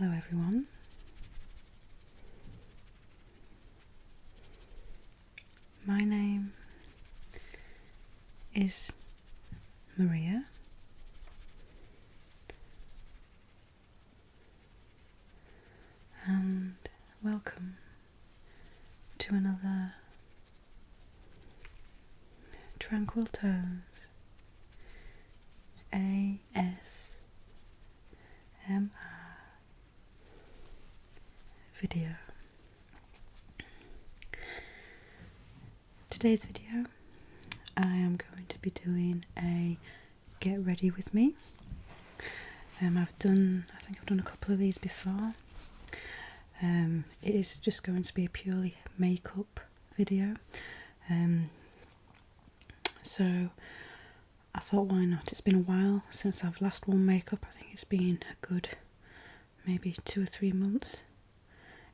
Hello everyone. My name is Maria, and welcome to another Tranquil Tones ASMR video. Today's video I am going to be doing a get ready with me. I think I've done a couple of these before. It is just going to be a purely makeup video. So I thought, why not? It's been a while since I've last worn makeup. I think it's been a good maybe 2 or 3 months.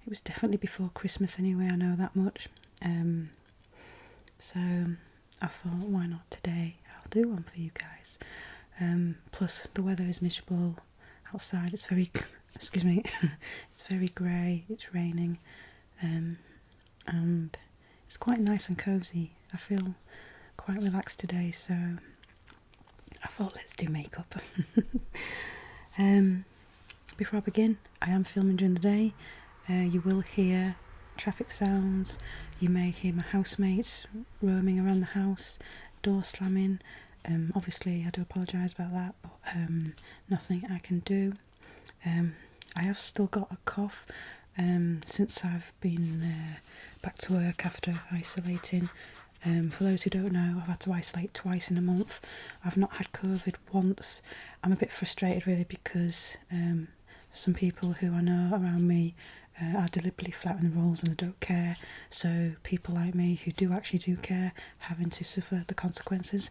It was definitely before Christmas anyway, I know that much. So I thought, why not today? I'll do one for you guys. Plus the weather is miserable outside. It's very, excuse me, it's very grey, it's raining, and it's quite nice and cosy. I feel quite relaxed today, so I thought, let's do makeup. Before I begin, I am filming during the day. You will hear traffic sounds, you may hear my housemates roaming around the house, door slamming. Obviously I do apologise about that, but nothing I can do. I have still got a cough since I've been back to work after isolating. For those who don't know, I've had to isolate twice in a month. I've not had COVID once. I'm a bit frustrated really because some people who I know around me are deliberately flouting the rules and they don't care. So people like me who do care, having to suffer the consequences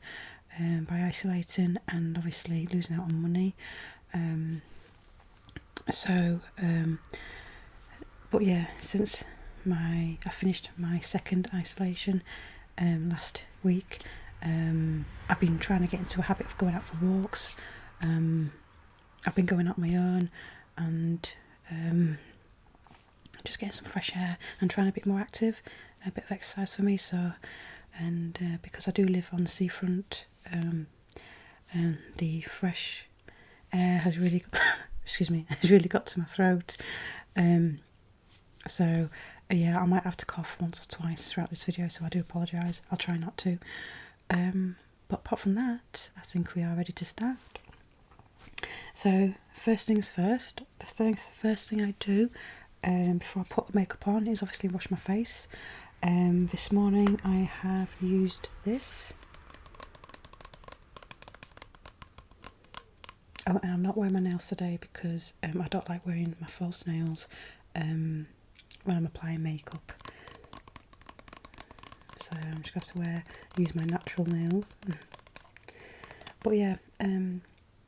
by isolating and obviously losing out on money. But yeah, since I finished my second isolation last week, I've been trying to get into a habit of going out for walks. I've been going out on my own and just getting some fresh air and trying to be more active, a bit of exercise for me. So, and because I do live on the seafront, and the fresh air has really has really got to my throat. So yeah, I might have to cough once or twice throughout this video, so I do apologise. I'll try not to. But apart from that, I think we are ready to start. So first things first, first thing I do before I put the makeup on is obviously wash my face. This morning I have used this. Oh, and I'm not wearing my nails today because I don't like wearing my false nails when I'm applying makeup. So I'm just going to have to use my natural nails. But yeah,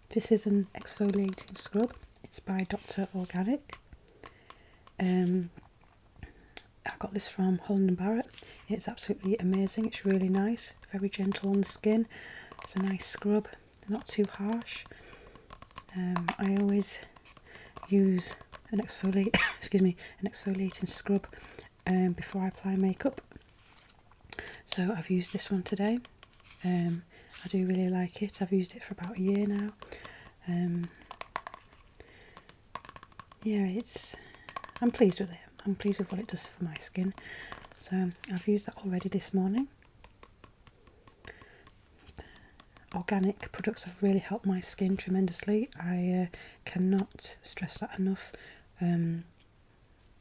this is an exfoliating scrub. It's by Dr. Organic. I got this from Holland & Barrett. It's absolutely amazing. It's really nice, very gentle on the skin. It's a nice scrub, not too harsh. I always use an exfoliating scrub before I apply makeup. So I've used this one today. I do really like it. I've used it for about a year now. Yeah, I'm pleased with it. I'm pleased with what it does for my skin. So I've used that already this morning. Organic products have really helped my skin tremendously. I cannot stress that enough.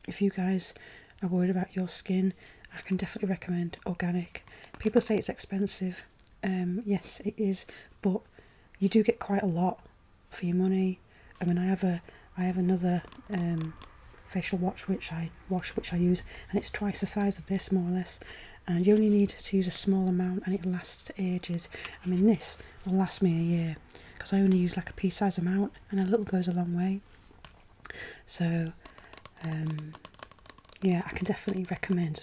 If you guys are worried about your skin, I can definitely recommend organic. People say it's expensive. Yes, it is, but you do get quite a lot for your money. I mean, I have another facial wash which I use, and it's twice the size of this, more or less. And you only need to use a small amount, and it lasts ages. I mean, this will last me a year because I only use like a pea-size amount, and a little goes a long way. So, yeah, I can definitely recommend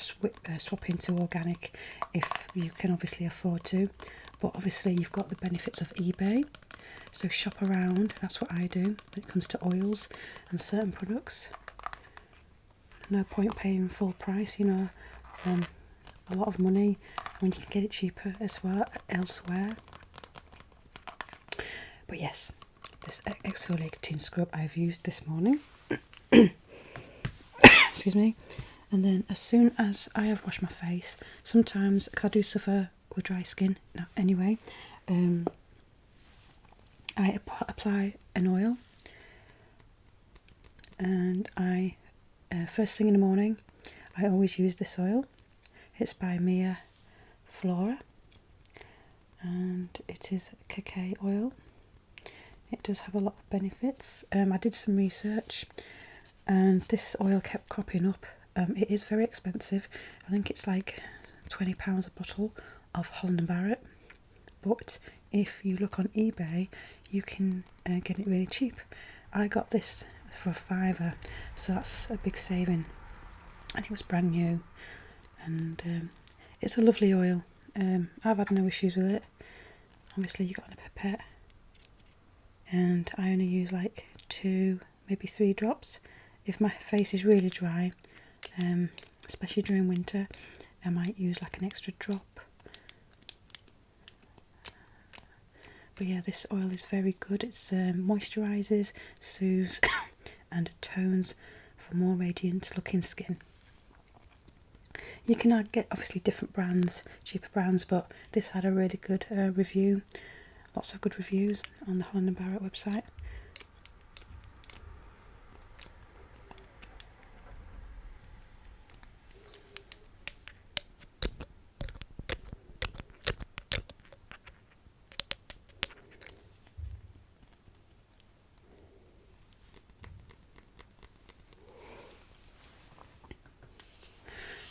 swapping to organic if you can obviously afford to. but obviously you've got the benefits of eBay, so shop around. That's what I do when it comes to oils and certain products. No point paying full price, you know, a lot of money when you can get it cheaper as well elsewhere. But yes, this exfoliating scrub I've used this morning. Excuse me. And then as soon as I have washed my face, sometimes, because I do suffer with dry skin anyway, I apply an oil, and I first thing in the morning I always use this oil. It's by Mia Flora and it is cacao oil. It does have a lot of benefits. I did some research and this oil kept cropping up. It is very expensive. I think it's like £20 a bottle of Holland & Barrett, but if you look on eBay you can get it really cheap. I got this for £5, so that's a big saving, and it was brand new, and it's a lovely oil. I've had no issues with it. Obviously you got a pipette, and I only use like 2, maybe 3 drops. If my face is really dry, especially during winter, I might use like an extra drop. But yeah, this oil is very good. It moisturises, soothes and tones for more radiant looking skin. You can get obviously different brands, cheaper brands, but this had a really good review. Lots of good reviews on the Holland & Barrett website.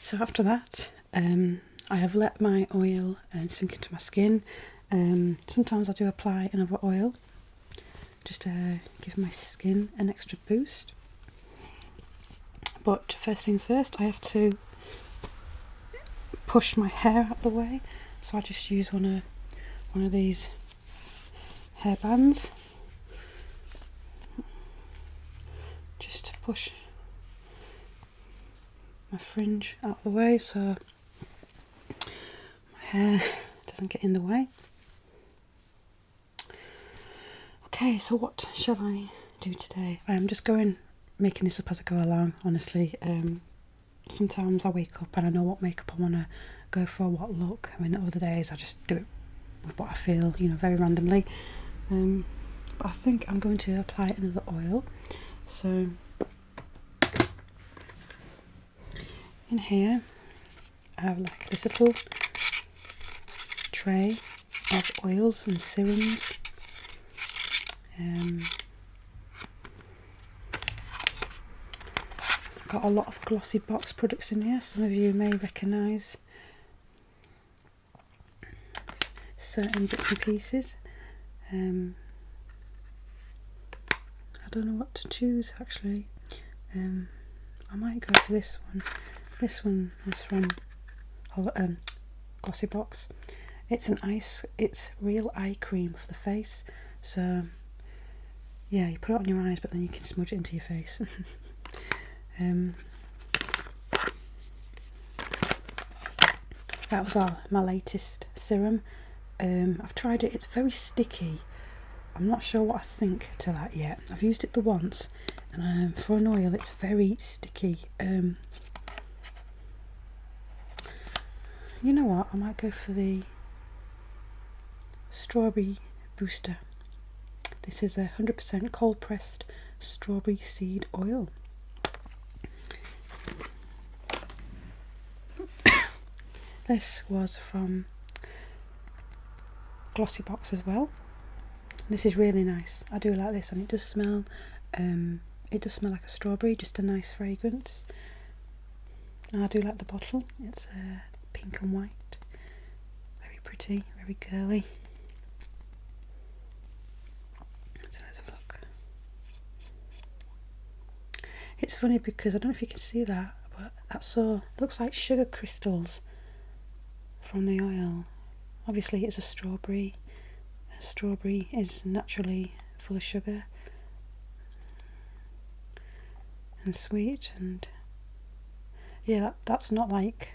So after that, I have let my oil sink into my skin. Sometimes I do apply another oil just to give my skin an extra boost. But first things first, I have to push my hair out of the way. So I just use one of these hair bands just to push my fringe out of the way so my hair doesn't get in the way. Okay, so what shall I do today? I'm just making this up as I go along, honestly. Sometimes I wake up and I know what makeup I want to go for, what look. I mean, other days I just do it with what I feel, you know, very randomly. But I think I'm going to apply another oil. So in here I have like this little tray of oils and serums. I've got a lot of glossy box products in here. Some of you may recognise certain bits and pieces. I don't know what to choose actually. I might go for this one. This one is from Glossy Box. It's real eye cream for the face. So yeah, you put it on your eyes, but then you can smudge it into your face. That was my latest serum. I've tried it. It's very sticky. I'm not sure what I think to that yet. I've used it the once, and for an oil, it's very sticky. You know what? I might go for the strawberry booster. This is 100% cold pressed strawberry seed oil. This was from Glossy Box as well. This is really nice. I do like this, and it does smell. It does smell like a strawberry, just a nice fragrance. And I do like the bottle. It's pink and white, very pretty, very girly. So let's have a look. It's funny because I don't know if you can see that, but it looks like sugar crystals from the oil. Obviously it's a strawberry. Strawberry is naturally full of sugar and sweet, and yeah, that's not like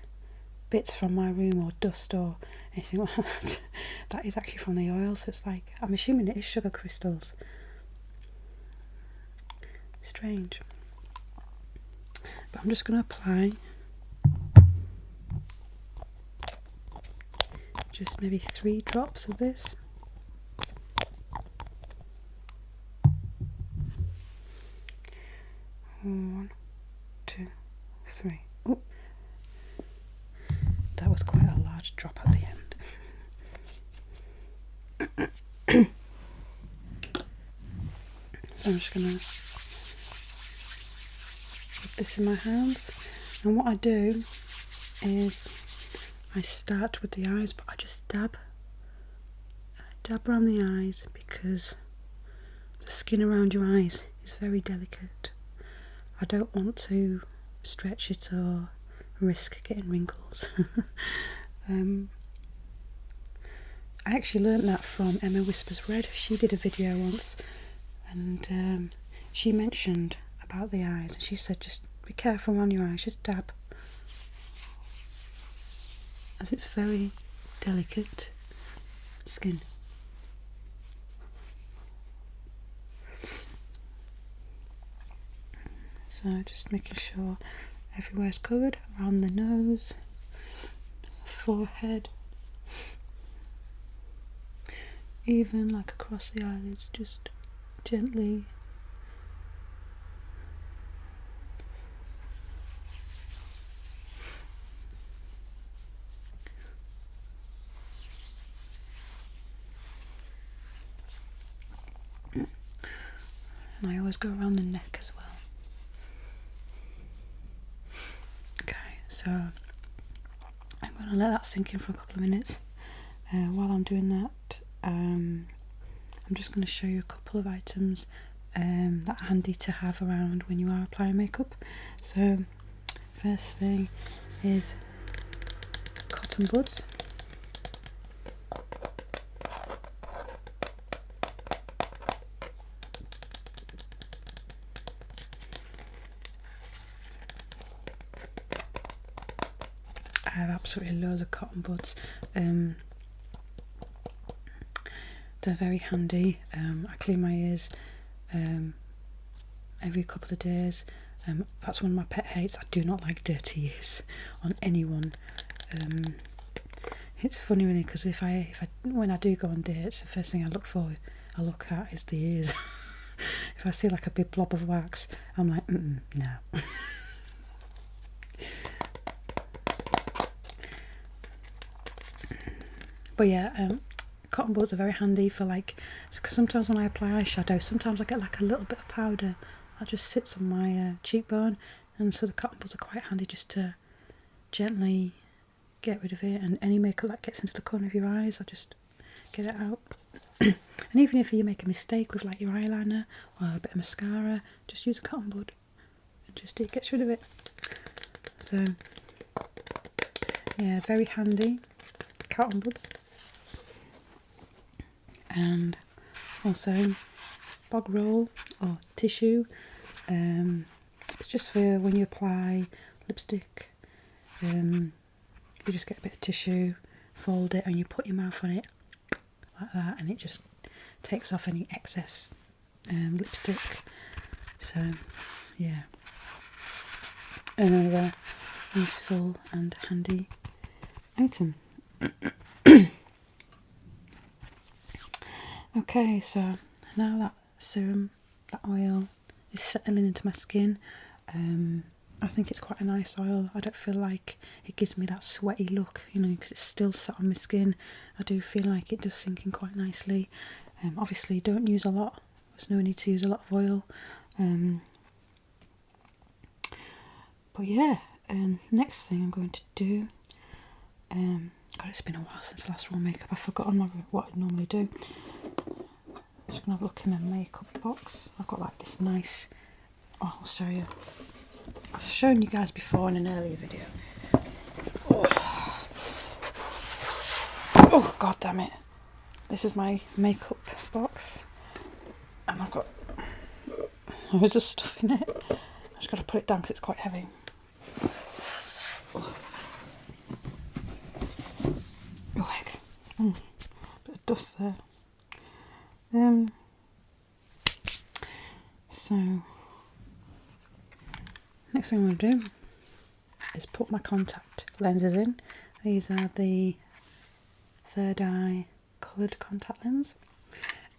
bits from my room or dust or anything like that. That is actually from the oil, so it's like, I'm assuming it is sugar crystals. Strange. But I'm just going to apply just maybe 3 drops of this. One, 2, 3. Oh, that was quite a large drop at the end. So I'm just going to put this in my hands, and what I do is I start with the eyes, but I just dab around the eyes, because the skin around your eyes is very delicate. I don't want to stretch it or risk getting wrinkles. I actually learnt that from Emma Whispers Red. She did a video once, and she mentioned about the eyes, and she said just be careful around your eyes, just dab, as it's very delicate skin. So just making sure everywhere's covered, around the nose, forehead, even like across the eyelids, just gently. And I always go around the neck as well. Okay, so I'm going to let that sink in for a couple of minutes. While I'm doing that, I'm just going to show you a couple of items that are handy to have around when you are applying makeup. So first thing is cotton buds. I have absolutely loads of cotton buds. They're very handy. I clean my ears every couple of days. That's one of my pet hates. I do not like dirty ears on anyone. It's funny really, because when I do go on dates, the first thing I look at is the ears. If I see like a big blob of wax, I'm like, no. But yeah, cotton buds are very handy for like, because sometimes when I apply eyeshadow, sometimes I get like a little bit of powder that just sits on my cheekbone, and so the cotton buds are quite handy just to gently get rid of it, and any makeup that gets into the corner of your eyes, I just get it out. And even if you make a mistake with like your eyeliner or a bit of mascara, just use a cotton bud and just it gets rid of it. So yeah, very handy cotton buds. And also bog roll or tissue. It's just for when you apply lipstick. You just get a bit of tissue, fold it, and you put your mouth on it like that, and it just takes off any excess lipstick. So yeah, another useful and handy item. Okay, so now that serum, that oil is settling into my skin, I think it's quite a nice oil. I don't feel like it gives me that sweaty look, you know, because it's still sat on my skin. I do feel like it does sink in quite nicely. Obviously don't use a lot, there's no need to use a lot of oil. But yeah, next thing I'm going to do, God, it's been a while since the last raw makeup. I've forgotten what I normally do. I'm just going to have a look in my makeup box. I've got like this nice, I'll show you. I've shown you guys before in an earlier video. Oh god damn it. This is my makeup box. And I've got loads of stuff in it. I just got to put it down because it's quite heavy. Oh heck. Bit of dust there. So next thing I'm going to do is put my contact lenses in. These are the Third Eye coloured contact lens,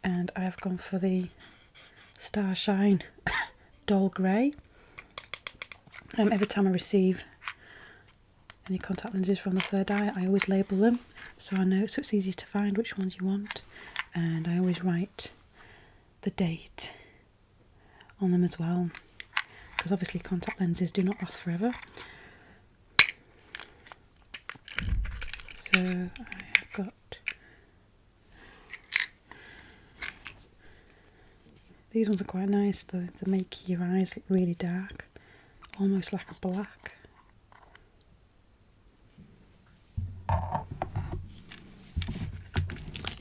and I have gone for the Starshine Dull Grey. Every time I receive any contact lenses from the Third Eye, I always label them so I know, so it's easy to find which ones you want, and I always write the date on them as well, because obviously contact lenses do not last forever. So I have got these ones are quite nice. They make your eyes look really dark, almost like a black.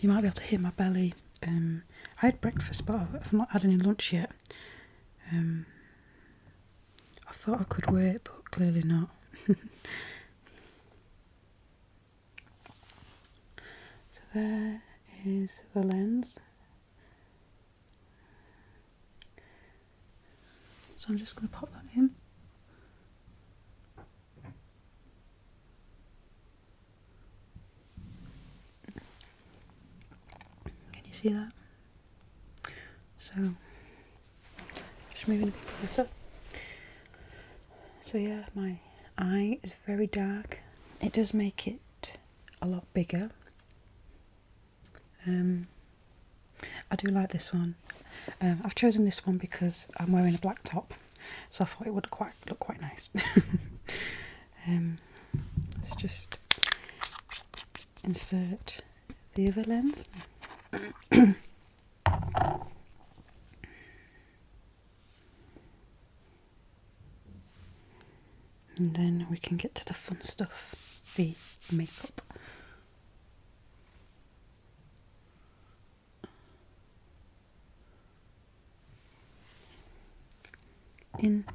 You might be able to hear my belly. I had breakfast, but I've not had any lunch yet. I thought I could wait, but clearly not. So there is the lens. So I'm just going to pop that in. Can you see that? So, just moving a bit closer. So yeah, my eye is very dark. It does make it a lot bigger. I do like this one. I've chosen this one because I'm wearing a black top, so I thought it would look quite nice. Let's just insert the other lens. And then we can get to the fun stuff, the makeup. In.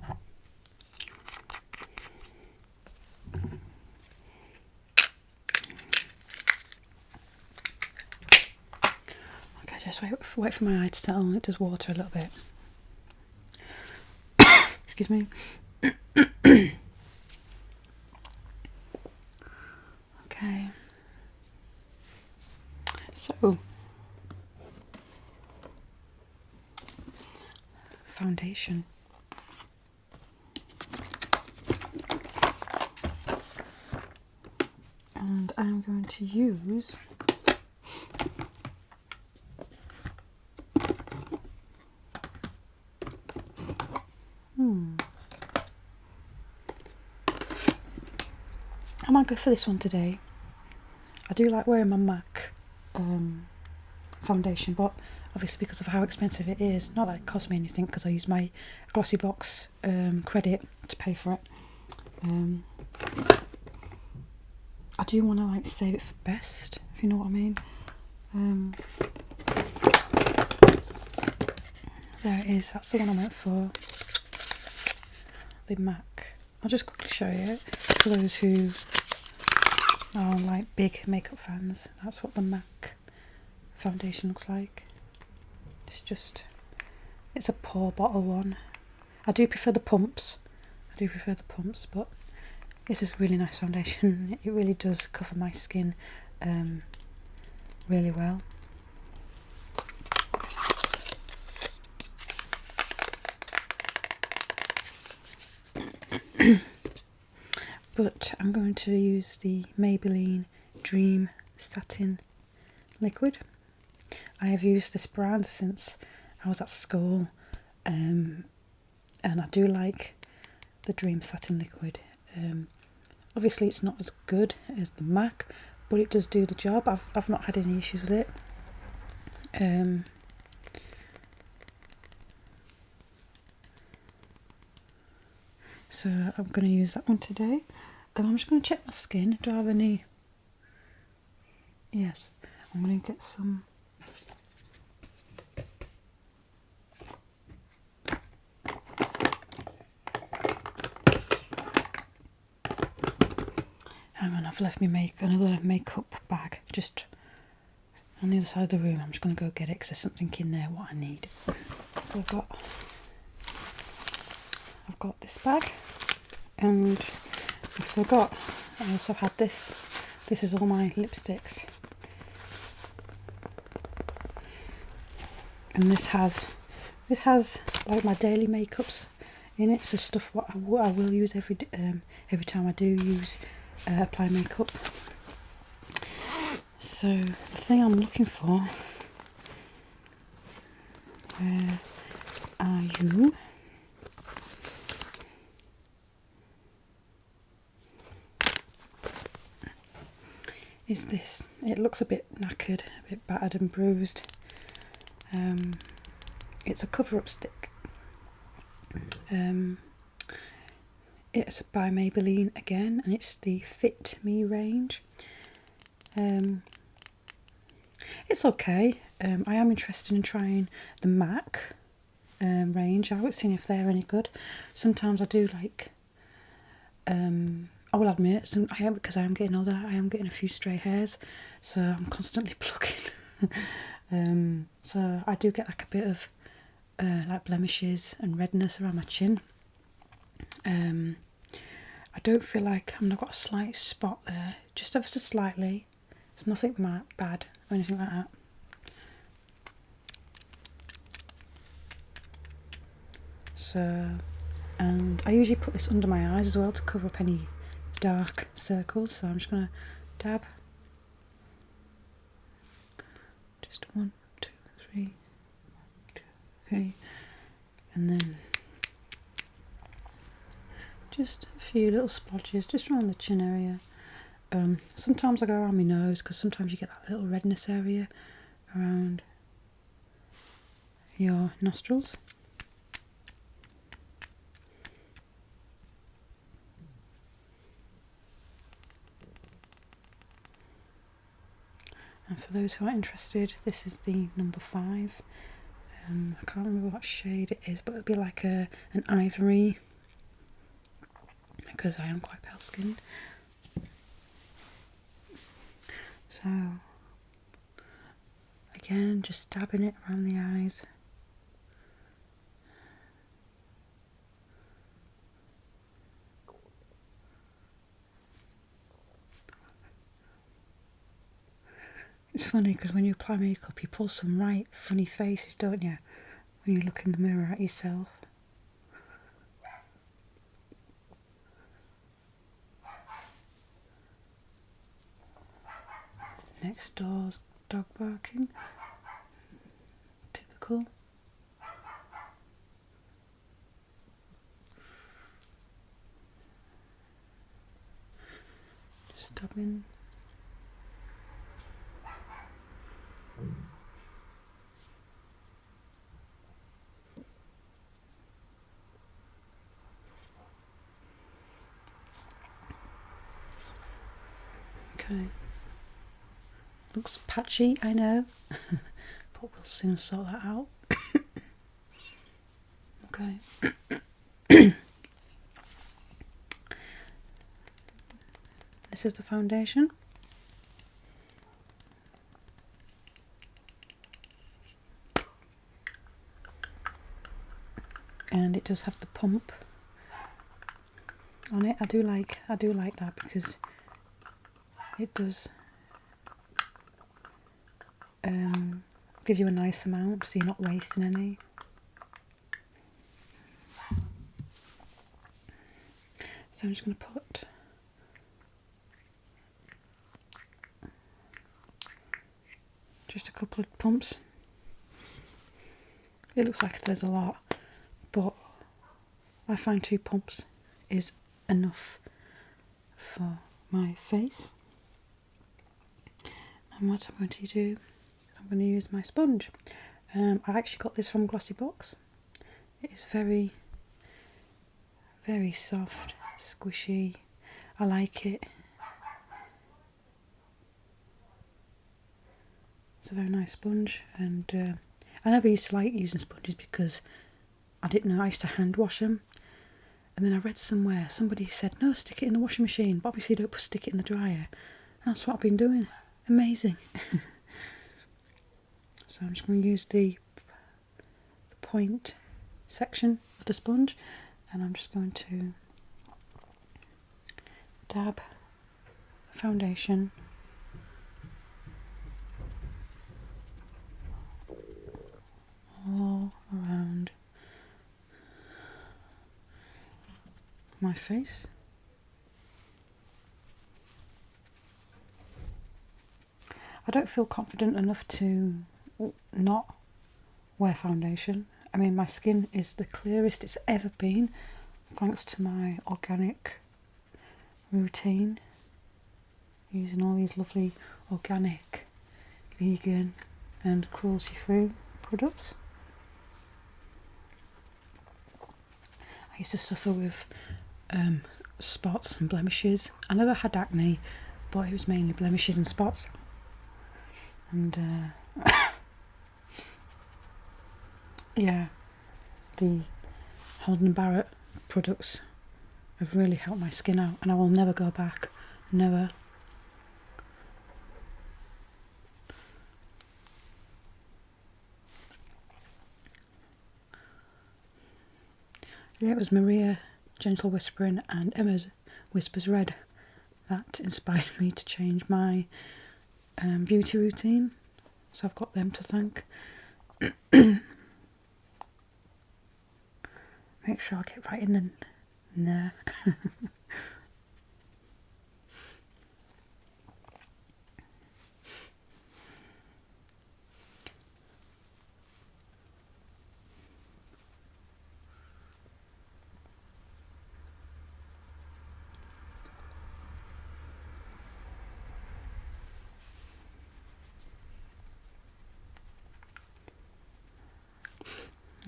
Okay, just wait for my eye to settle. It does water a little bit. Excuse me. Okay. So, foundation. And I'm going to use I might go for this one today. I do like wearing my MAC foundation, but obviously because of how expensive it is, not that it costs me anything because I use my Glossy Box credit to pay for it. I do want to like save it for best, if you know what I mean. There it is, that's the one I went for. The MAC. I'll just quickly show you for those who are like big makeup fans. That's what the MAC foundation looks like. It's a pour bottle one. I do prefer the pumps. But this is a really nice foundation. It really does cover my skin really well. But I'm going to use the Maybelline Dream Satin liquid. I have used this brand since I was at school, and I do like the Dream Satin liquid. Obviously it's not as good as the MAC, but it does do the job. I've not had any issues with it. So I'm going to use that one today. I'm just going to check my skin. Do I have any Yes, I'm going to get some. Hang on, I've left me another makeup bag just on the other side of the room. I'm just going to go get it because there's something in there what I need. So I've got this bag, and I forgot I also had this. This is all my lipsticks, and this has like my daily makeups in it. So stuff what I will use every time I do use apply makeup. So the thing I'm looking for, where are you? Is this. It looks a bit knackered, a bit battered and bruised. It's a cover-up stick. It's by Maybelline again, and it's the Fit Me range. It's okay. I am interested in trying the MAC range. I haven't seen if they're any good. Sometimes I do like. I will admit, because I am getting older. I am getting a few stray hairs, so I'm constantly plucking. So I do get like a bit of like blemishes and redness around my chin. I don't feel like I've got a slight spot there, just ever so slightly. It's nothing bad or anything like that. So, and I usually put this under my eyes as well to cover up any dark circles. So I'm just going to dab. Just 1, 2, 3, 1, 2, 3, and then just a few little splotches just around the chin area. Sometimes I go around my nose because sometimes you get that little redness area around your nostrils. And for those who are interested, this is the number 5. I can't remember what shade it is, but it'll be like an ivory, because I am quite pale skinned. So again, just dabbing it around the eyes. It's funny because when you apply makeup, you pull some right funny faces, don't you? When you look in the mirror at yourself. Next door's dog barking. Typical. Just dabbing. Okay. Looks patchy, I know, but we'll soon sort that out. Okay. This is the foundation. And it does have the pump on it. I do like that because it does give you a nice amount, so you're not wasting any. So I'm just going to put just a couple of pumps. It looks like there's a lot, but I find 2 pumps is enough for my face. And what I'm going to do, I'm going to use my sponge. I actually got this from Glossybox. It is very, very soft, squishy. I like it. It's a very nice sponge, and I never used to like using sponges because I didn't know. I used to hand wash them, and then I read somewhere somebody said no, stick it in the washing machine, but obviously don't stick it in the dryer. And that's what I've been doing. Amazing. So I'm just going to use the point section of the sponge, and I'm just going to dab foundation all around my face. I don't feel confident enough to not wear foundation. I mean, my skin is the clearest it's ever been thanks to my organic routine, using all these lovely organic, vegan and cruelty-free products. I used to suffer with spots and blemishes. I never had acne, but it was mainly blemishes and spots. And yeah, the Holden & Barrett products have really helped my skin out, and I will never go back. Never. Yeah, it was Maria Gentle Whispering and Emma's Whispers Red that inspired me to change my beauty routine. So I've got them to thank. Make sure I get right in there.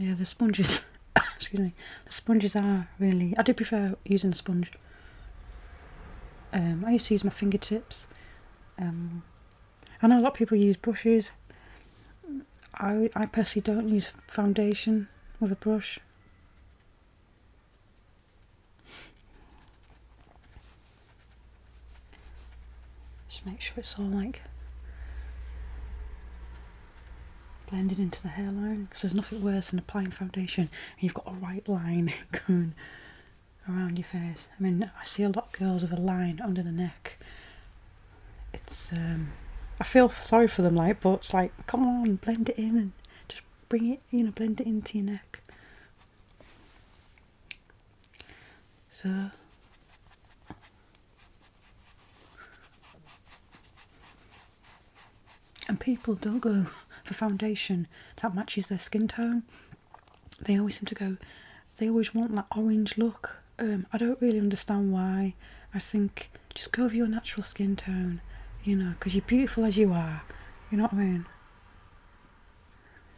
Yeah, the sponges, excuse me, the sponges are really, I do prefer using a sponge. I used to use my fingertips. I know a lot of people use brushes. I personally don't use foundation with a brush. Just make sure it's all like blended into the hairline, because there's nothing worse than applying foundation and you've got a white line going around your face. I mean, I see a lot of girls with a line under the neck. It's I feel sorry for them, like, but it's like, come on, blend it in and just bring it, blend it into your neck. So and people don't go for foundation that matches their skin tone. They always seem to go, they always want that orange look. I don't really understand why. I think just go with your natural skin tone, because you're beautiful as you are. You know what I mean?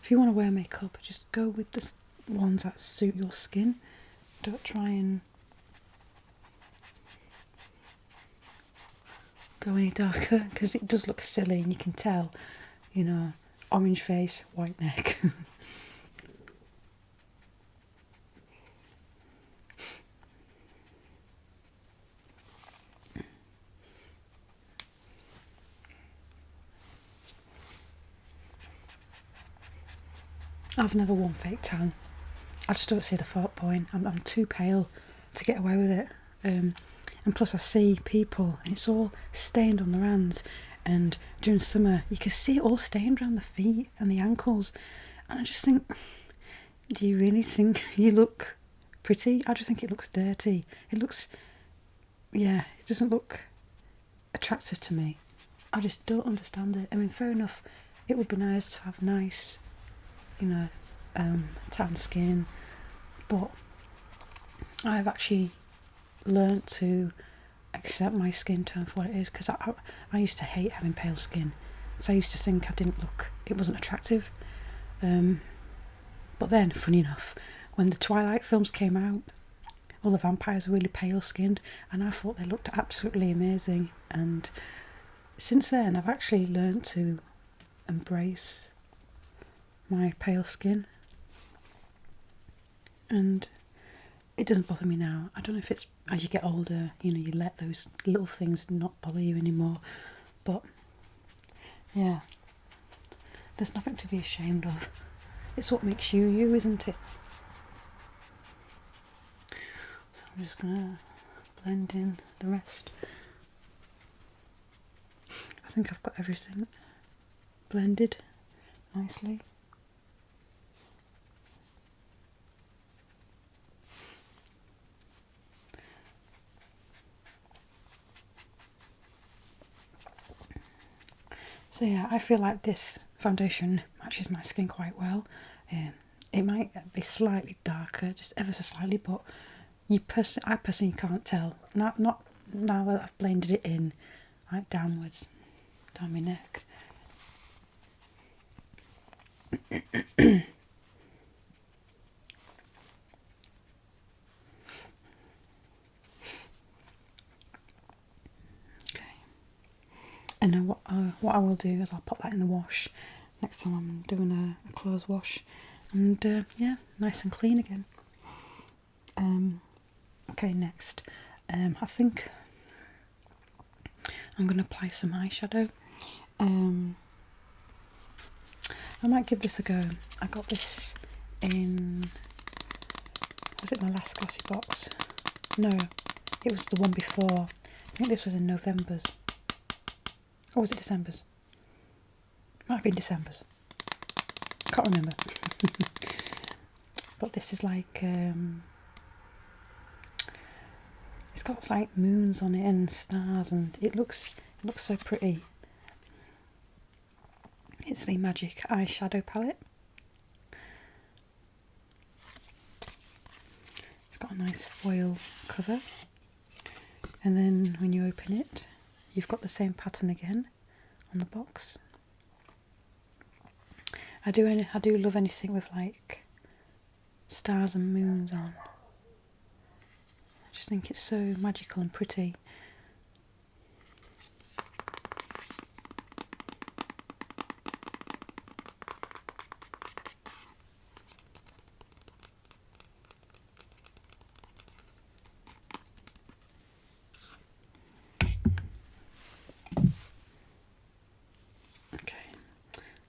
If you want to wear makeup, just go with the ones that suit your skin. Don't try and go any darker, because it does look silly and you can tell, orange face, white neck. I've never worn fake tan. I just don't see the point. I'm too pale to get away with it. And plus I see people and it's all stained on their hands, and during summer you can see it all stained around the feet and the ankles, and I just think, do you really think you look pretty? I just think it looks dirty. It doesn't look attractive to me. I just don't understand it. I mean, fair enough, it would be nice to have nice, tan skin, but I've actually learnt to accept my skin tone for what it is, because I used to hate having pale skin, so I used to think it wasn't attractive. But then, funny enough, when the Twilight films came out, all the vampires were really pale skinned, and I thought they looked absolutely amazing. And since then I've actually learnt to embrace my pale skin, and it doesn't bother me now. I don't know if it's as you get older, you know, you let those little things not bother you anymore, but yeah, there's nothing to be ashamed of. It's what makes you you, isn't it? So I'm just gonna blend in the rest. I think I've got everything blended nicely. So yeah, I feel like this foundation matches my skin quite well. It might be slightly darker, just ever so slightly, but I personally can't tell. Not now that I've blended it in, like downwards, down my neck. Okay. And then what I will do is I'll pop that in the wash next time I'm doing a clothes wash, and yeah, nice and clean again. Okay, next, I think I'm going to apply some eyeshadow. I might give this a go. I got this in, was it my last glossy box? No, it was the one before. I think this was in November's. Or was it December's? Might have been December's. Can't remember. But this is like, it's got like moons on it and stars, and it looks so pretty. It's the Magic Eyeshadow palette. It's got a nice foil cover, and then when you open it, you've got the same pattern again on the box. I do love anything with like stars and moons on. I just think it's so magical and pretty.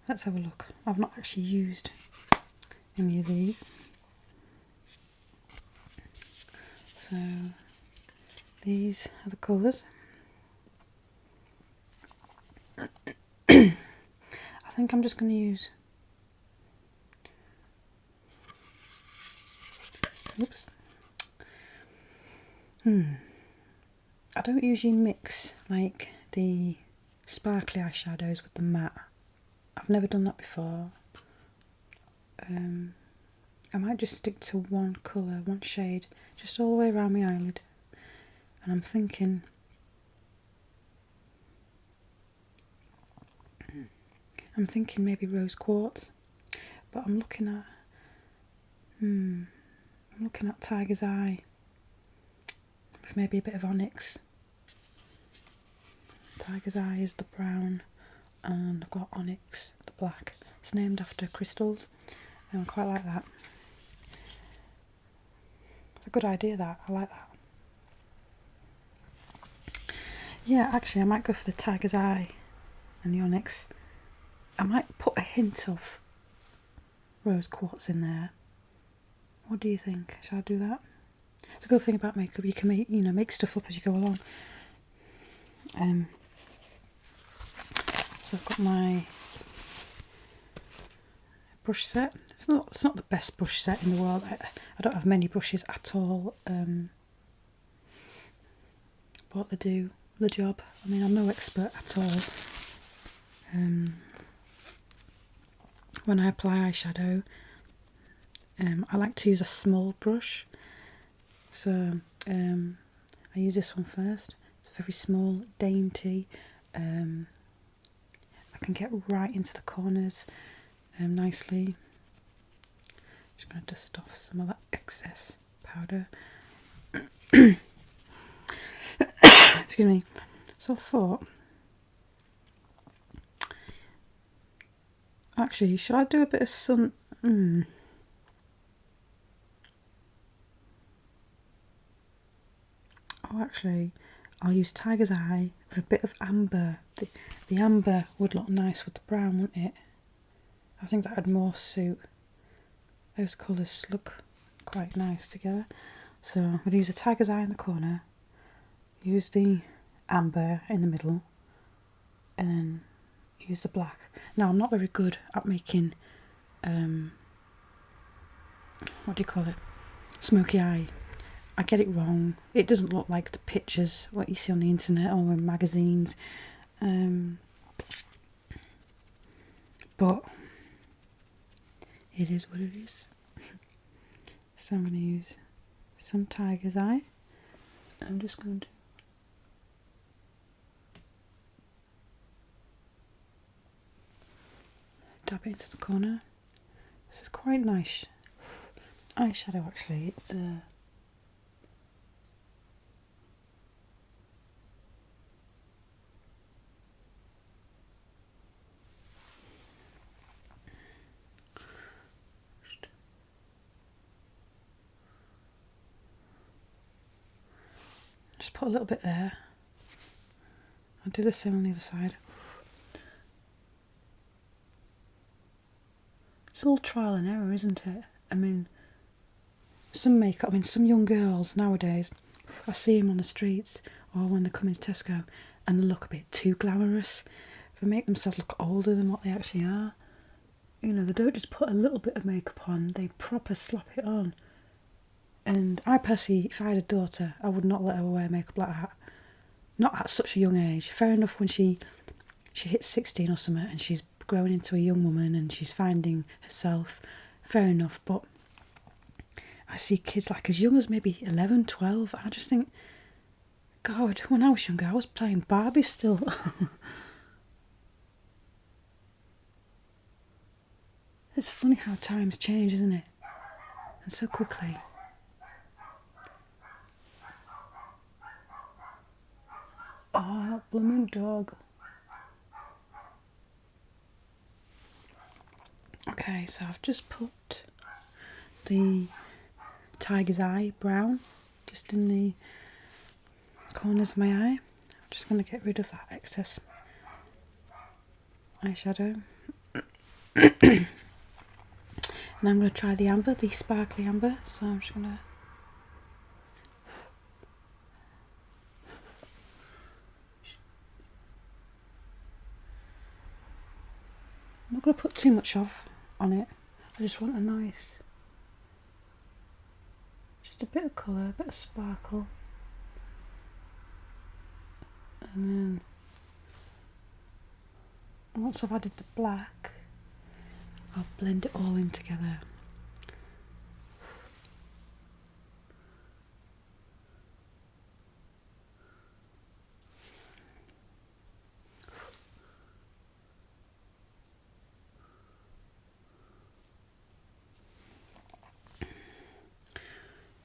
Let's have a look. I've not actually used any of these. So these are the colours. I think I'm just going to use, oops. I don't usually mix like the sparkly eyeshadows with the matte. I've never done that before. I might just stick to one colour, one shade, just all the way around my eyelid. And I'm thinking, maybe rose quartz, but I'm looking at Tiger's Eye with maybe a bit of onyx. Tiger's Eye is the brown, and I've got onyx, the black. It's named after crystals, and I quite like that. It's a good idea, that. I like that. Yeah, actually I might go for the Tiger's Eye and the onyx. I might put a hint of rose quartz in there. What do you think? Shall I do that? It's a good thing about makeup, you can make stuff up as you go along. So I've got my brush set. It's not the best brush set in the world. I don't have many brushes at all, but they do the job. I mean, I'm no expert at all. When I apply eyeshadow, I like to use a small brush. So I use this one first. It's very small, dainty. I can get right into the corners nicely. Just going to dust off some of that excess powder. Excuse me. So I thought Actually, should I do a bit of sun? Oh, actually, I'll use Tiger's Eye with a bit of amber. The amber would look nice with the brown, wouldn't it? I think that would more suit. Those colours look quite nice together. So I'm going to use a Tiger's Eye in the corner, use the amber in the middle, and then use the black. Now, I'm not very good at making, what do you call it? Smokey Eye. I get it wrong. It doesn't look like the pictures, what you see on the internet or in magazines. But it is what it is. So I'm going to use some Tiger's Eye. I'm just going to dab it into the corner. This is quite nice eyeshadow actually. It's just put a little bit there. I'll do the same on the other side. It's all trial and error, isn't it? I mean, some makeup, some young girls nowadays, I see them on the streets or when they come into Tesco and they look a bit too glamorous. They make themselves look older than what they actually are. You know, they don't just put a little bit of makeup on, they proper slap it on. And I personally, if I had a daughter, I would not let her wear makeup like that. Not at such a young age. Fair enough when she hits 16 or something and she's growing into a young woman and she's finding herself. Fair enough, but I see kids like as young as maybe 11, 12, and I just think, God, when I was younger, I was playing Barbie still. It's funny how times change, isn't it? And so quickly. Oh, that blooming dog. Okay, so I've just put the Tiger's Eye brown just in the corners of my eye. I'm just going to get rid of that excess eyeshadow. And I'm going to try the amber, the sparkly amber. So I'm just going to... I'm not going to put too much on it. I just want a nice... just a bit of colour, a bit of sparkle. And then once I've added the black, I'll blend it all in together.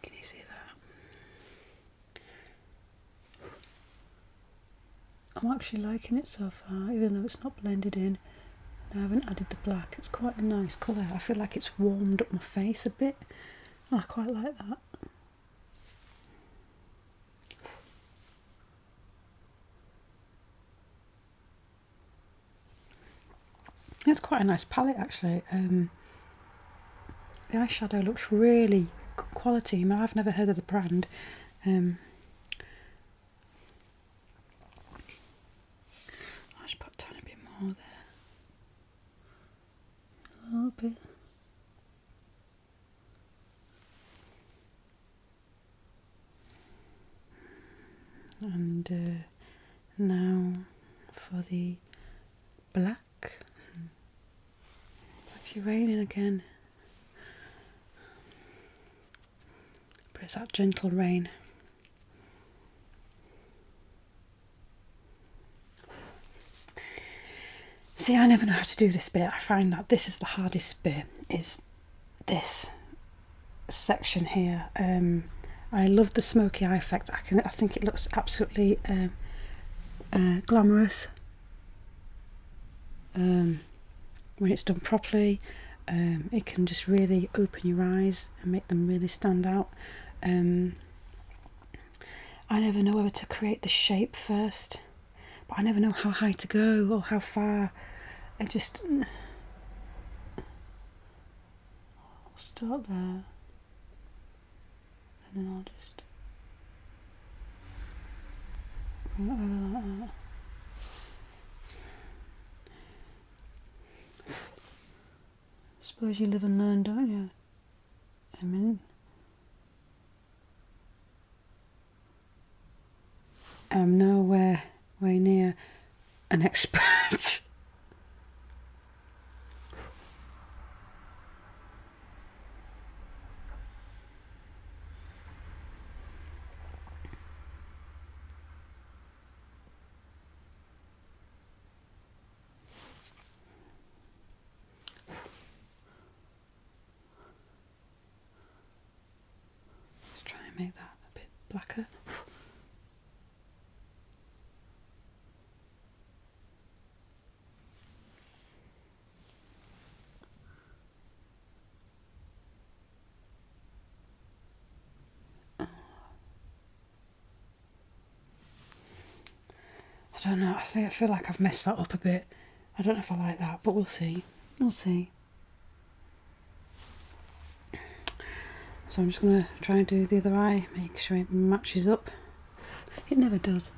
Can you see that? I'm actually liking it so far, even though it's not blended in. I haven't added the black. It's quite a nice colour. I feel like it's warmed up my face a bit. I quite like that. It's quite a nice palette actually. The eyeshadow looks really good quality. I've never heard of the brand. I should put a tiny bit more there. A little bit. And now for the black. It's actually raining again. But it's that gentle rain. See, I never know how to do this bit. I find that this is the hardest bit, is this section here. I love the smoky eye effect. I think it looks absolutely glamorous. when it's done properly, it can just really open your eyes and make them really stand out. I never know whether to create the shape first, but I never know how high to go or how far. I'll start there, and then I'll just bring it over like that. Suppose you live and learn, don't you? I mean, I'm nowhere way near an expert. Let's try and make that a bit blacker. I don't know, I feel like I've messed that up a bit. I don't know if I like that, but we'll see. We'll see. So I'm just going to try and do the other eye, make sure it matches up. It never does.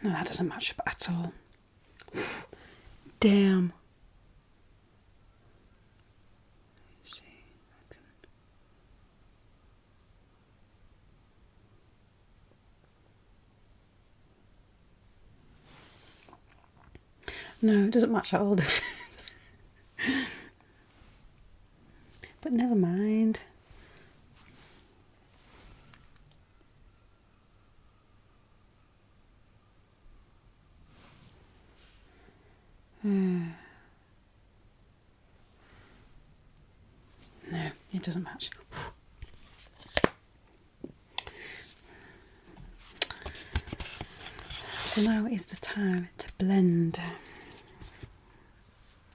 No, that doesn't match up at all. Damn. See, no, it doesn't match at all, does it? But never mind. No, it doesn't match. So now is the time to blend.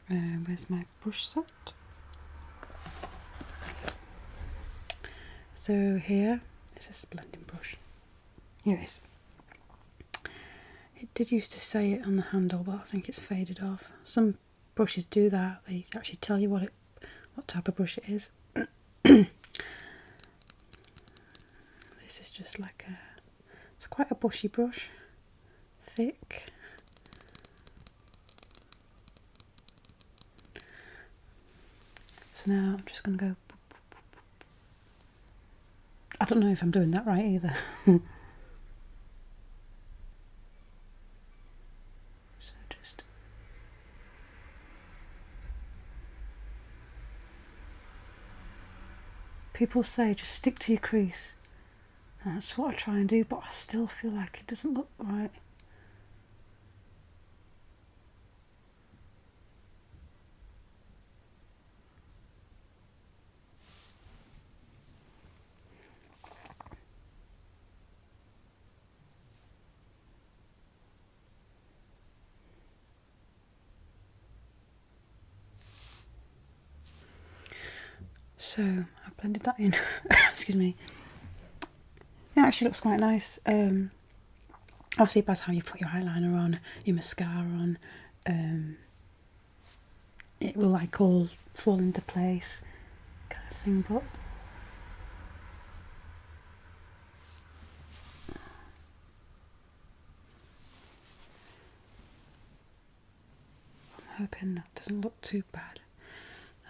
Where's my brush set? So here is this blending brush. Here it is. It did used to say it on the handle, but I think it's faded off. Some brushes do that. They actually tell you what type of brush it is. This is just like it's quite a bushy brush, thick. So now I'm just going to go. I don't know if I'm doing that right either. People say just stick to your crease, and that's what I try and do, but I still feel like it doesn't look right. So I blended that in. Excuse me. It actually looks quite nice. Obviously by the time you put your eyeliner on, your mascara on, it will like all fall into place kind of thing, but I'm hoping that doesn't look too bad.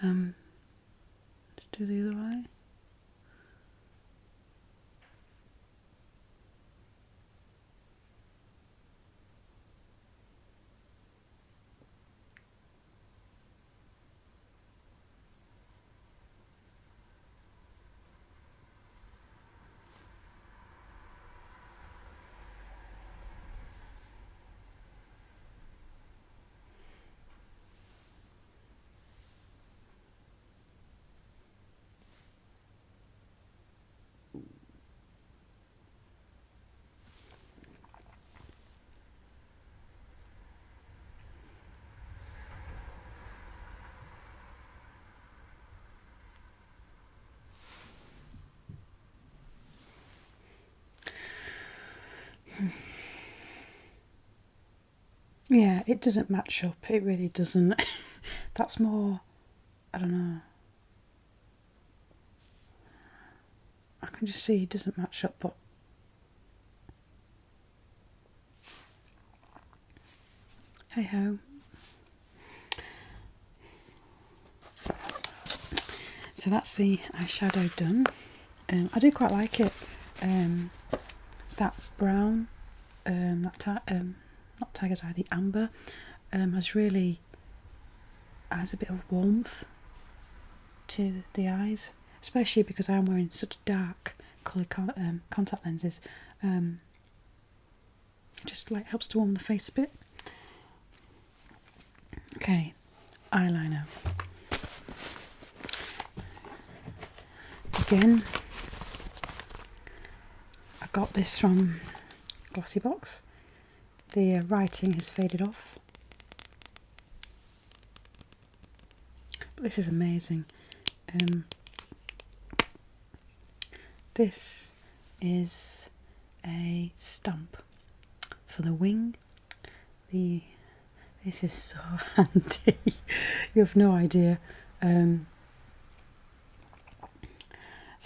Let's do the other eye. Yeah, it doesn't match up. It really doesn't. That's more, I don't know. I can just see it doesn't match up, but hey ho. So that's the eyeshadow done. I do quite like it. That brown, not Tiger's Eye, the amber, has a bit of warmth to the eyes, especially because I'm wearing such dark coloured contact lenses. Just like helps to warm the face a bit. Okay, eyeliner. Again, I got this from Glossybox. The writing has faded off. But this is amazing. This is a stamp for the wing. This is so handy. You have no idea. So I'm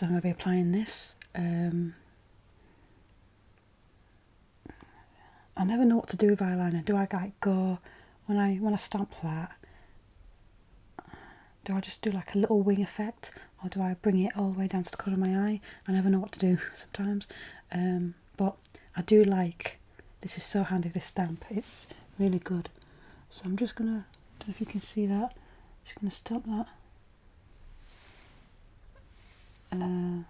going to be applying this. I never know what to do with eyeliner. Do I like go when I stamp that? Do I just do like a little wing effect, or do I bring it all the way down to the corner of my eye? I never know what to do sometimes. But I do like. This is so handy. This stamp. It's really good. So I'm just gonna. Don't know if you can see that. Just gonna stamp that. There.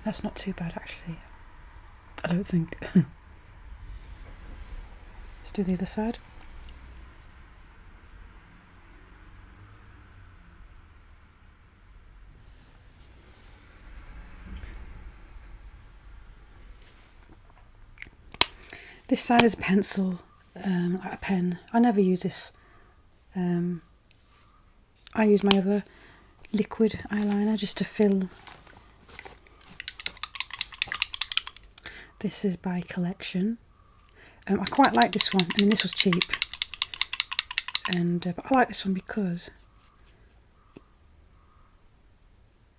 That's not too bad actually. I don't think. Let's do the other side. This side is a pencil, like a pen. I never use this. I use my other liquid eyeliner just to fill. This is by Collection. I quite like this one. I mean, this was cheap, but I like this one because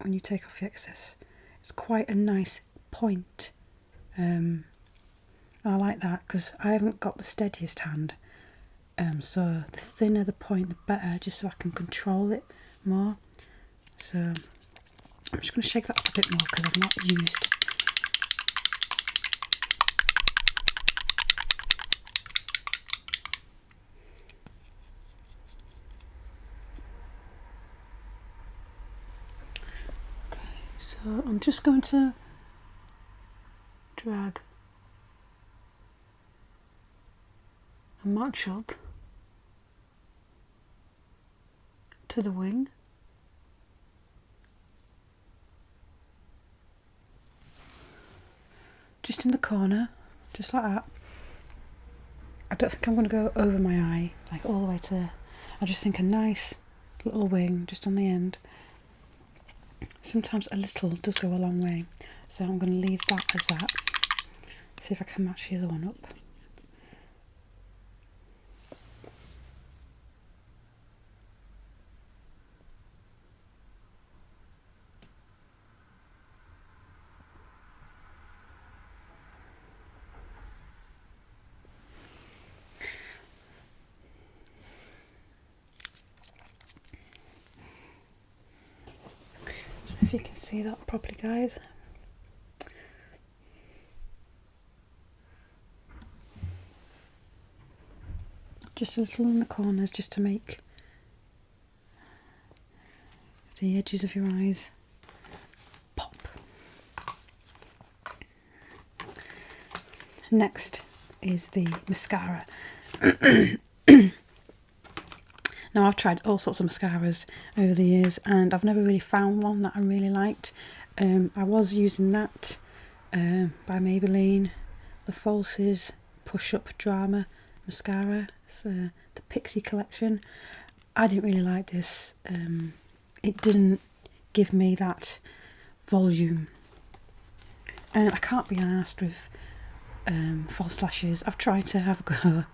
when you take off the excess, it's quite a nice point. I like that because I haven't got the steadiest hand, so the thinner the point, the better, just so I can control it more. So I'm just going to shake that up a bit more because I've not used. So I'm just going to drag and match up to the wing. Just in the corner, just like that. I don't think I'm going to go over my eye, like all the way to. I just think a nice little wing just on the end. Sometimes a little does go a long way, so I'm going to leave that as that. See if I can match the other one up. If you can see that properly, guys. Just a little in the corners, just to make the edges of your eyes pop. Next is the mascara. Now, I've tried all sorts of mascaras over the years and I've never really found one that I really liked. I was using that by Maybelline, the Falsies Push Up Drama mascara. It's the Pixie collection. I didn't really like this. It didn't give me that volume. And I can't be arsed with false lashes. I've tried to have a go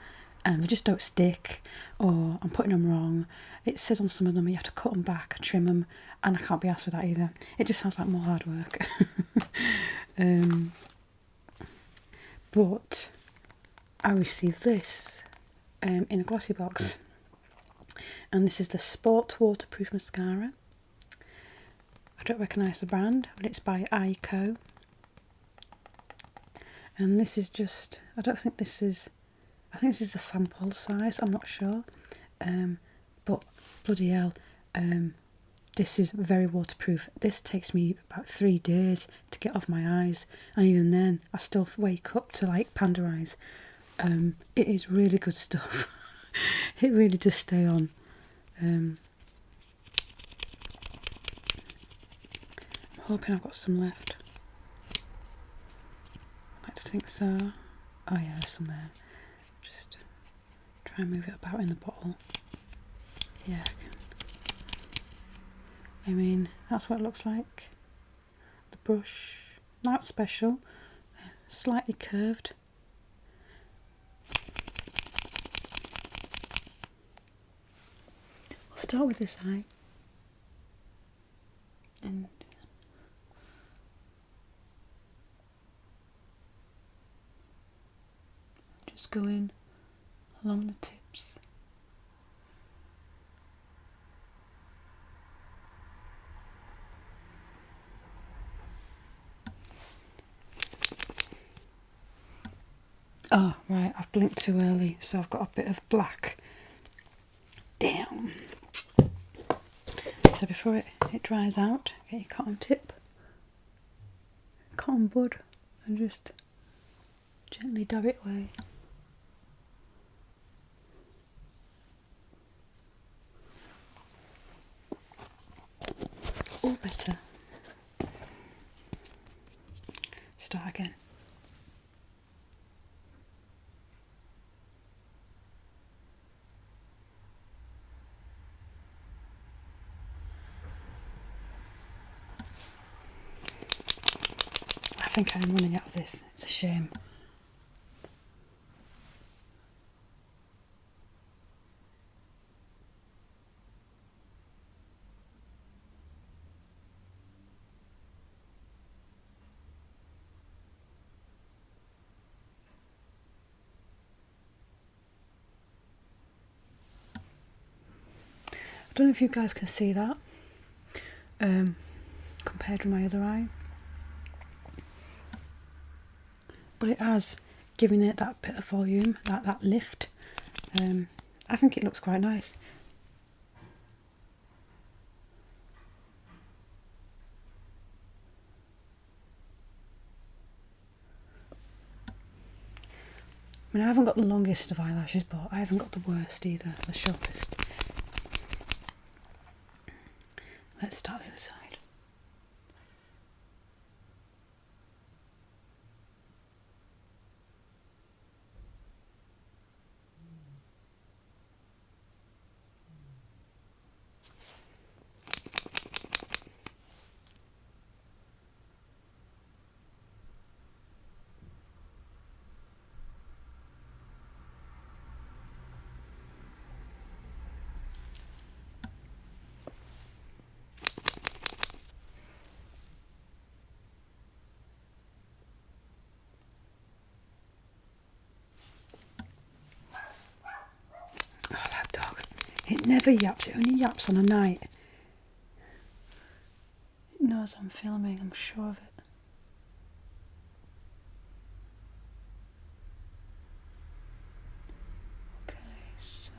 and they just don't stick, or I'm putting them wrong. It says on some of them you have to cut them back, trim them, and I can't be asked for that either. It just sounds like more hard work. But I received this in a glossy box, and this is the Sport Waterproof Mascara. I don't recognise the brand, but it's by Eyeshadow. And this is just, I think this is a sample size, I'm not sure. But bloody hell, this is very waterproof. This takes me about 3 days to get off my eyes, and even then I still wake up to like panda eyes. It is really good stuff. It really does stay on. I'm hoping I've got some left. I like to think so. Oh yeah, there's some there. Just try and move it about in the bottle. Yeah, I mean, that's what it looks like. The brush, not special, slightly curved. We'll start with this eye. And just going along the tips. Oh, right, I've blinked too early, so I've got a bit of black down. So before it dries out, get your cotton tip, cotton bud, and just gently dab it away. Or better. Start again. I think I'm running out of this. It's a shame. I don't know if you guys can see that compared with my other eye, but it has given it that bit of volume, that lift. I think it looks quite nice. I mean, I haven't got the longest of eyelashes, but I haven't got the worst either, the shortest. Let's start the other side. It never yaps, it only yaps on a night. It knows I'm filming, I'm sure of it. Okay, so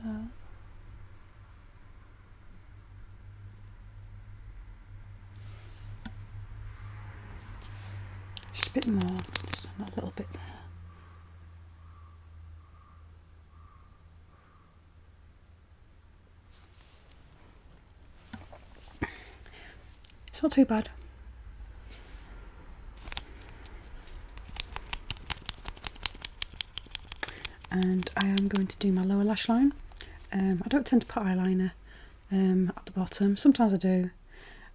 just a bit more, just on that little bit there. It's not too bad. And I am going to do my lower lash line. I don't tend to put eyeliner at the bottom. Sometimes I do.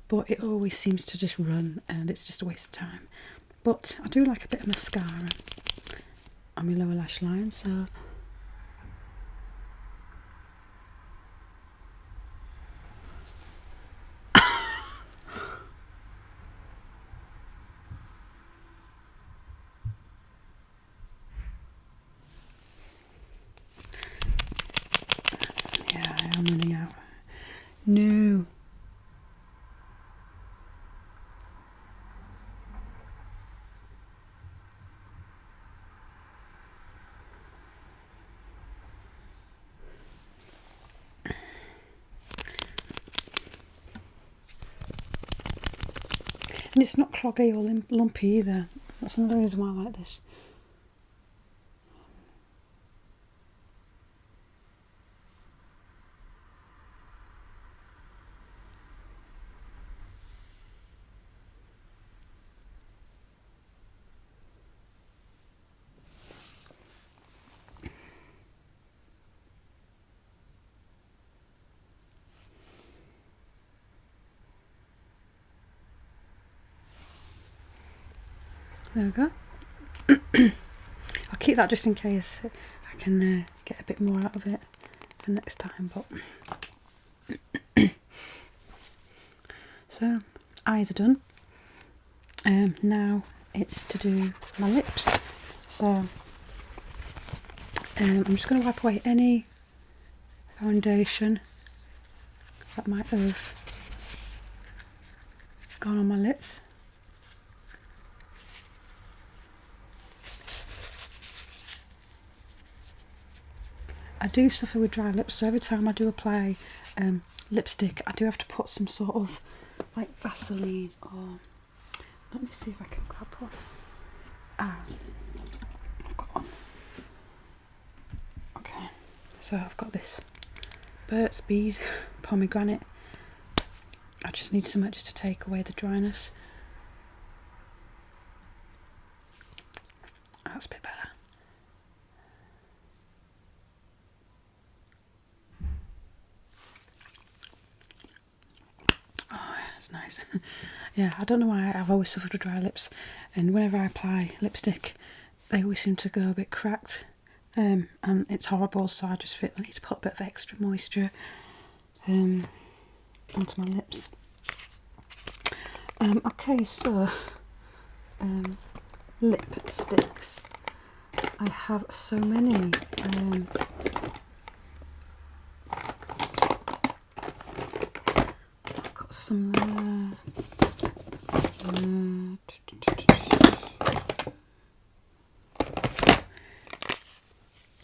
but it always seems to just run and it's just a waste of time. But I do like a bit of mascara on my lower lash line, so yeah, I am running out. No. And it's not cloggy or lumpy either. That's another reason why I like this. There we go. I'll keep that just in case I can get a bit more out of it for next time. But so eyes are done. Now it's to do my lips. So I'm just going to wipe away any foundation that might have gone on my lips. I do suffer with dry lips, so every time I do apply lipstick, I do have to put some sort of like Vaseline, or let me see if I can grab one. Ah, I've got one. Okay, so I've got this Burt's Bees pomegranate. I just need something just to take away the dryness. That's a bit better. Nice. Yeah, I don't know why I've always suffered with dry lips, and whenever I apply lipstick they always seem to go a bit cracked, and it's horrible, so I just feel I need to put a bit of extra moisture onto my lips. Okay, so lipsticks. I have so many. Some there.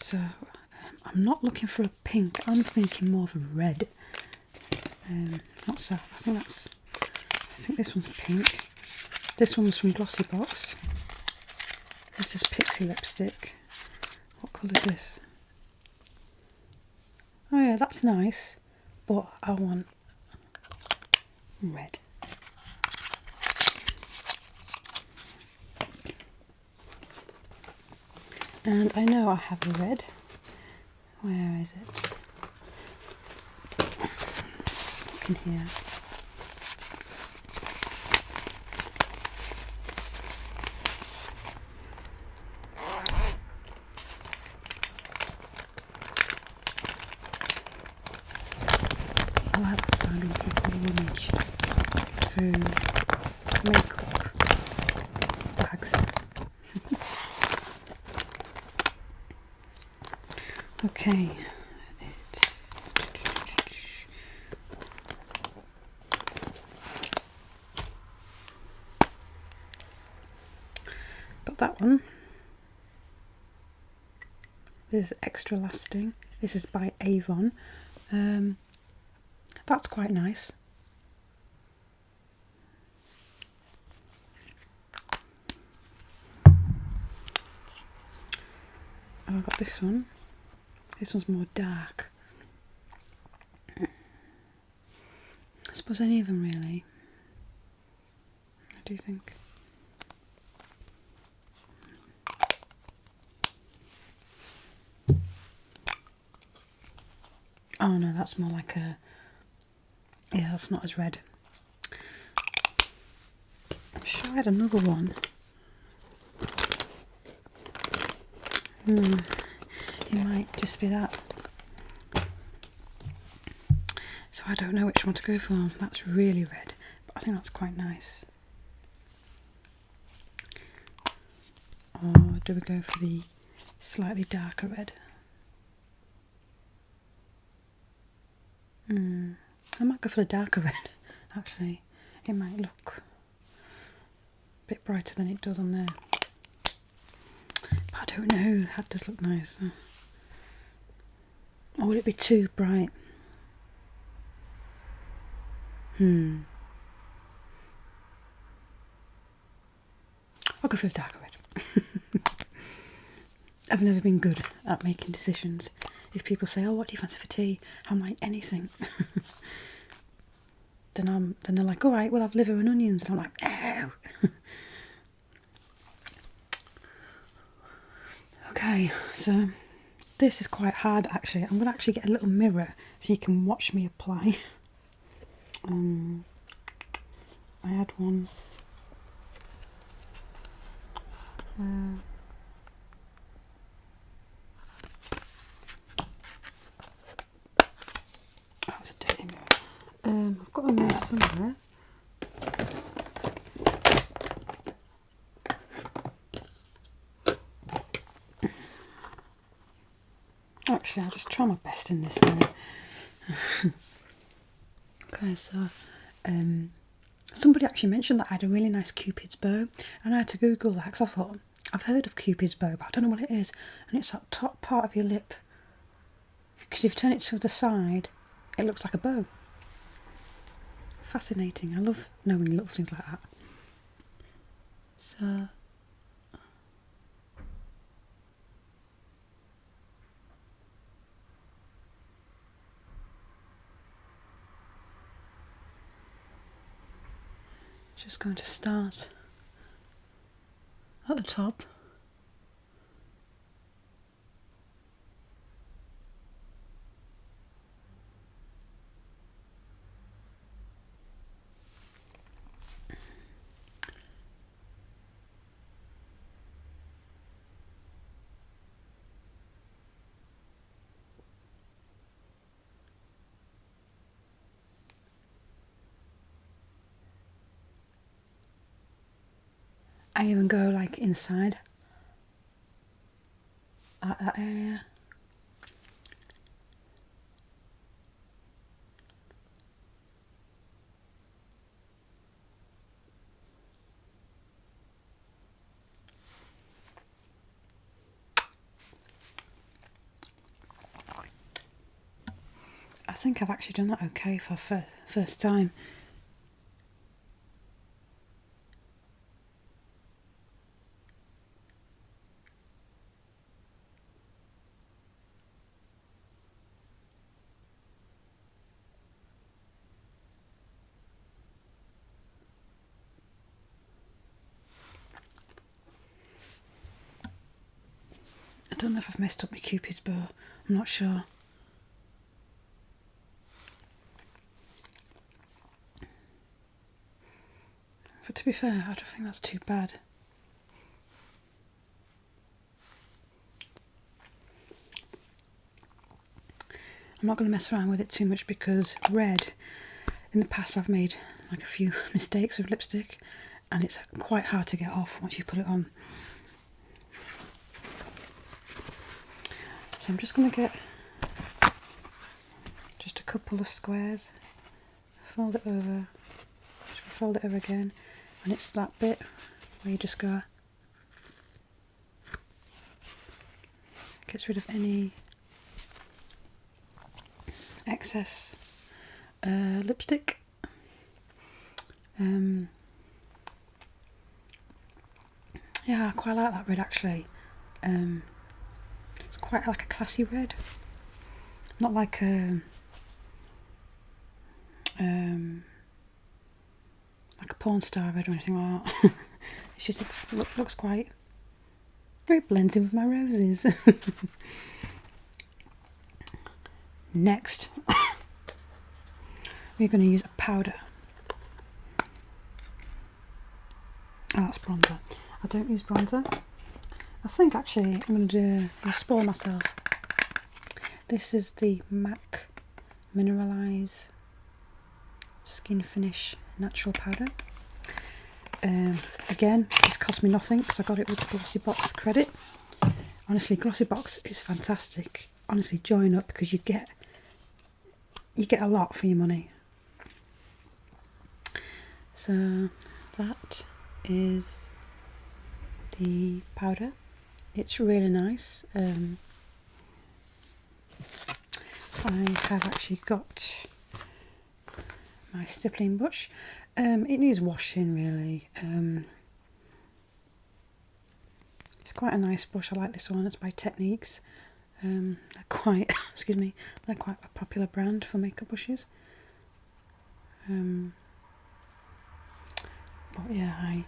So I'm not looking for a pink. I'm thinking more of a red. Not so. I think this one's a pink. This one's from Glossybox. This is Pixie Lipstick. What colour is this? Oh yeah, that's nice. But I want red. And I know I have a red. Where is it? Look in here. I like the sound of people rummage through makeup bags. Okay, it's got that one. This is Extra Lasting. This is by Avon. That's quite nice. I've got this one. This one's more dark. I suppose any of them really. I do think. Oh no, that's more like a... Yeah, that's not as red. I'm sure I had another one. It might just be that. So I don't know which one to go for. That's really red, but I think that's quite nice. Or do we go for the slightly darker red? I might go for the darker red, actually. It might look a bit brighter than it does on there. But I don't know, that does look nice. Or would it be too bright? I'll go for the darker red. I've never been good at making decisions. If people say, oh, what do you fancy for tea? I'm like, anything. Then they're like, all right, we'll have liver and onions. And I'm like, oh. Okay, so this is quite hard actually. I'm going to actually get a little mirror so you can watch me apply. I had one. That was a dirty mirror. I've got a mirror somewhere. Actually, I'll just try my best in this mirror. Okay, so somebody actually mentioned that I had a really nice Cupid's bow, and I had to Google that because I thought, I've heard of Cupid's bow, but I don't know what it is. And it's that top part of your lip, because if you turn it to the side, it looks like a bow. Fascinating. I love knowing little things like that. So just going to start at the top. I even go like inside at that area. I think I've actually done that okay for first time. I don't know if I've messed up my Cupid's bow. I'm not sure. But to be fair, I don't think that's too bad. I'm not going to mess around with it too much because red, in the past I've made like a few mistakes with lipstick and it's quite hard to get off once you put it on. So I'm just going to get just a couple of squares, fold it over, fold it over again, and it's that bit where you just go, gets rid of any excess lipstick. Yeah, I quite like that red actually. It's quite like a classy red, not like a porn star red or anything like that. It's just it looks quite, very blends in with my roses. Next, we're going to use a powder. Oh, that's bronzer. I don't use bronzer. I think actually I'm going to spoil myself. This is the MAC Mineralize Skin Finish Natural Powder. Again, this cost me nothing because I got it with the Glossy Box credit. Honestly, Glossy Box is fantastic. Honestly, join up because you get a lot for your money. So that is the powder. It's really nice. I have actually got my stippling brush. It needs washing really. It's quite a nice brush. I like this one. It's by Techniques. They're quite excuse me, they're quite a popular brand for makeup brushes. But yeah, I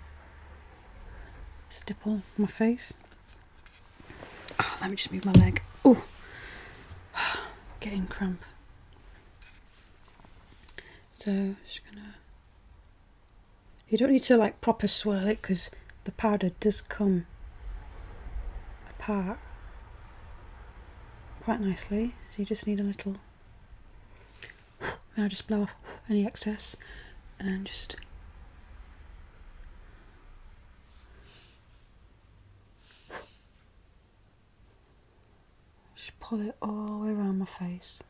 stipple my face. Oh, let me just move my leg. Oh, getting cramp. So just gonna. You don't need to like proper swirl it because the powder does come apart quite nicely. So you just need a little. Now just blow off any excess and just. Pull it all the way around my face.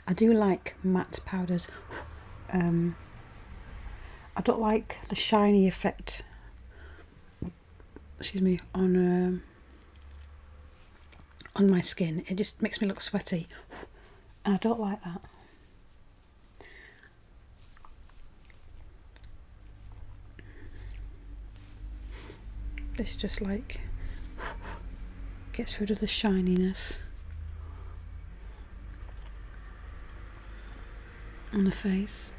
I do like matte powders. I don't like the shiny effect. Excuse me, on my skin. It just makes me look sweaty, and I don't like that. This just like gets rid of the shininess on the face.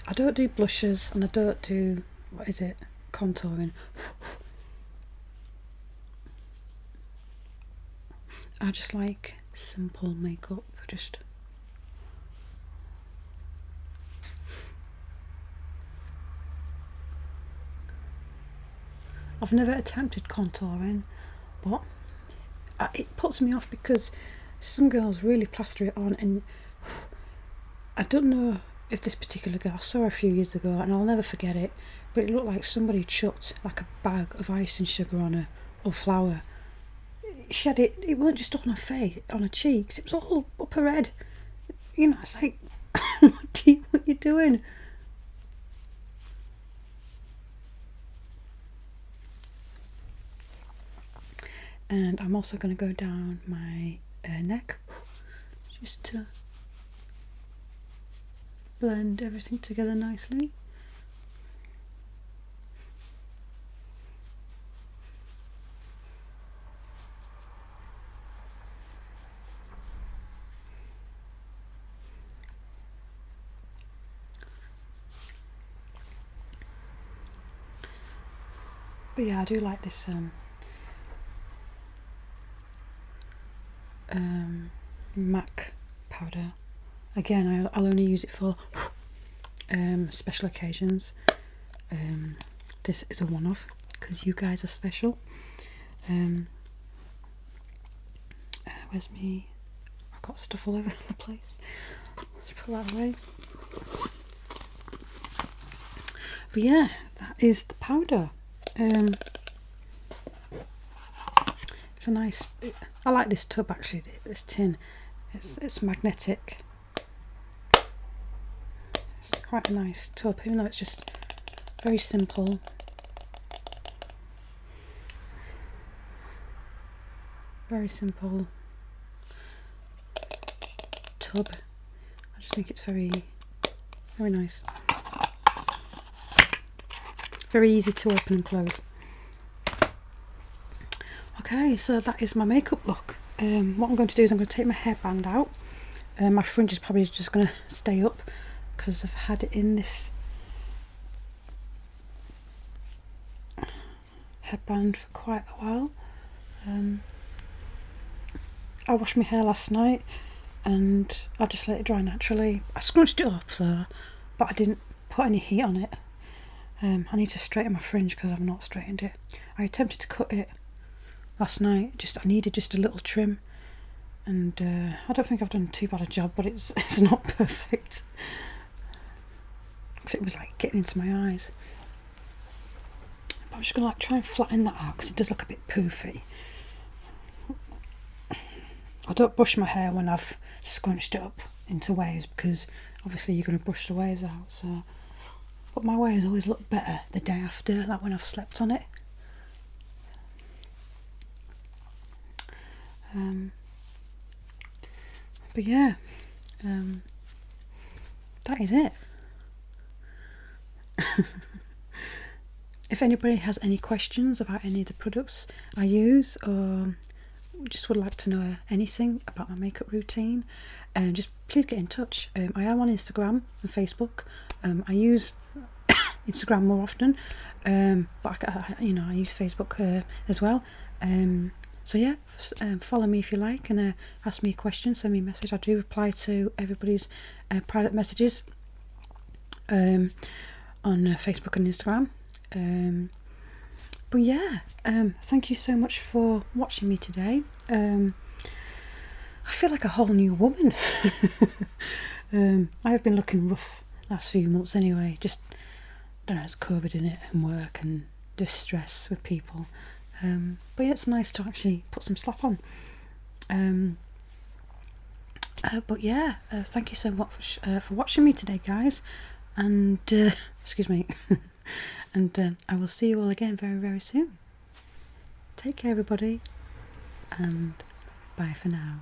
I don't do blushes and I don't do, what is it, contouring. I just like simple makeup, just I've never attempted contouring, but it puts me off because some girls really plaster it on, and I don't know if this particular girl, I saw her a few years ago and I'll never forget it, but it looked like somebody chucked like a bag of icing sugar on her, or flour. She had it, it wasn't just on her face, on her cheeks, it was all up her head. You know, it's like, what are you doing? And I'm also going to go down my neck just to blend everything together nicely. But yeah, I do like this MAC powder. Again, I'll only use it for special occasions. This is a one-off because you guys are special. Where's me? I've got stuff all over the place. Let's put that away. But yeah, that is the powder. It's a nice. I like this tub actually. This tin. It's magnetic. It's quite a nice tub, even though it's just very simple. Very simple tub. I just think it's very nice. Very easy to open and close. Okay, so that is my makeup look. What I'm going to do is I'm going to take my hairband out. My fringe is probably just going to stay up because I've had it in this headband for quite a while. I washed my hair last night and I just let it dry naturally. I scrunched it up though, but I didn't put any heat on it. I need to straighten my fringe because I've not straightened it. I attempted to cut it last night, I needed just a little trim, and I don't think I've done too bad a job, but it's not perfect because it was like getting into my eyes. But I'm just gonna like try and flatten that out because it does look a bit poofy. I don't brush my hair when I've scrunched it up into waves because obviously you're going to brush the waves out, so, but my waves always look better the day after, like when I've slept on it. But yeah, that is it. If anybody has any questions about any of the products I use, or just would like to know anything about my makeup routine, just please get in touch. I am on Instagram and Facebook. I use Instagram more often, but I use Facebook as well. So yeah, follow me if you like, and ask me a question, send me a message. I do reply to everybody's private messages on Facebook and Instagram. But yeah, thank you so much for watching me today. I feel like a whole new woman. I have been looking rough last few months anyway, just, I don't know, it's COVID in it, and work and just stress with people. But yeah, it's nice to actually put some slap on. But yeah, thank you so much for watching me today, guys, and excuse me. And I will see you all again very, very soon. Take care, everybody, and bye for now.